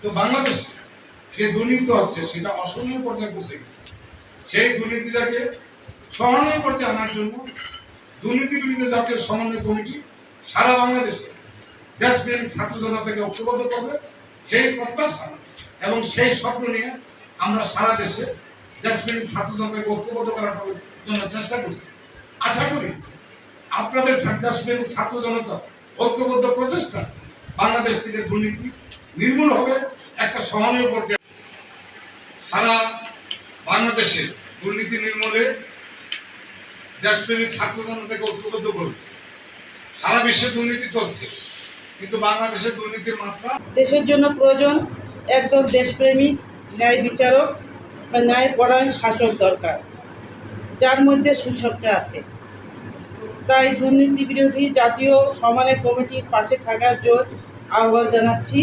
কিন্তু বাংলাদেশে যে দুর্নীতি হচ্ছে সেটা অসহনীয় পর্যায়ে পৌঁছে গেছে। সেই দুর্নীতিটাকে সহনীয় পর্যায়ে আনার জন্য দুর্নীতি বিরোধী জাতীয় সমন্বয় কমিটি সারা বাংলাদেশে দেশপ্রেমিক ছাত্র জনতাকে ঐক্যবদ্ধ করবে। সেই প্রত্যাশা এবং সেই স্বপ্ন নিয়ে আমরা সারা দেশে দেশপ্রেমিক ছাত্র জনতাকে ঐক্যবদ্ধ করার জন্য চেষ্টা করছি। আশা করি আপনাদের দেশপ্রেমিক ছাত্র জনতা ঐক্যবদ্ধ প্রচেষ্টা বাংলাদেশ থেকে দুর্নীতি নির্মূল হবে একটা সহনীয় পর্যায়ে। সারা বাংলাদেশে দুর্নীতি নির্মূলে দেশপ্রেমিক ছাত্র জনতাকে ঐক্যবদ্ধ করবে। সারা বিশ্বে দুর্নীতি চলছে, কিন্তু বাংলাদেশের দুর্নীতির মাত্রা। দেশের জন্য প্রয়োজন একজন দেশপ্রেমিক ন্যায় বিচারক বা ন্যায়পরায়ণ শাসক দরকার, যার মধ্যে সুশক্তি আছে। তাই দুর্নীতি বিরোধী জাতীয় সমন্বয় কমিটির পাশে থাকার জোর আহ্বান জানাচ্ছি।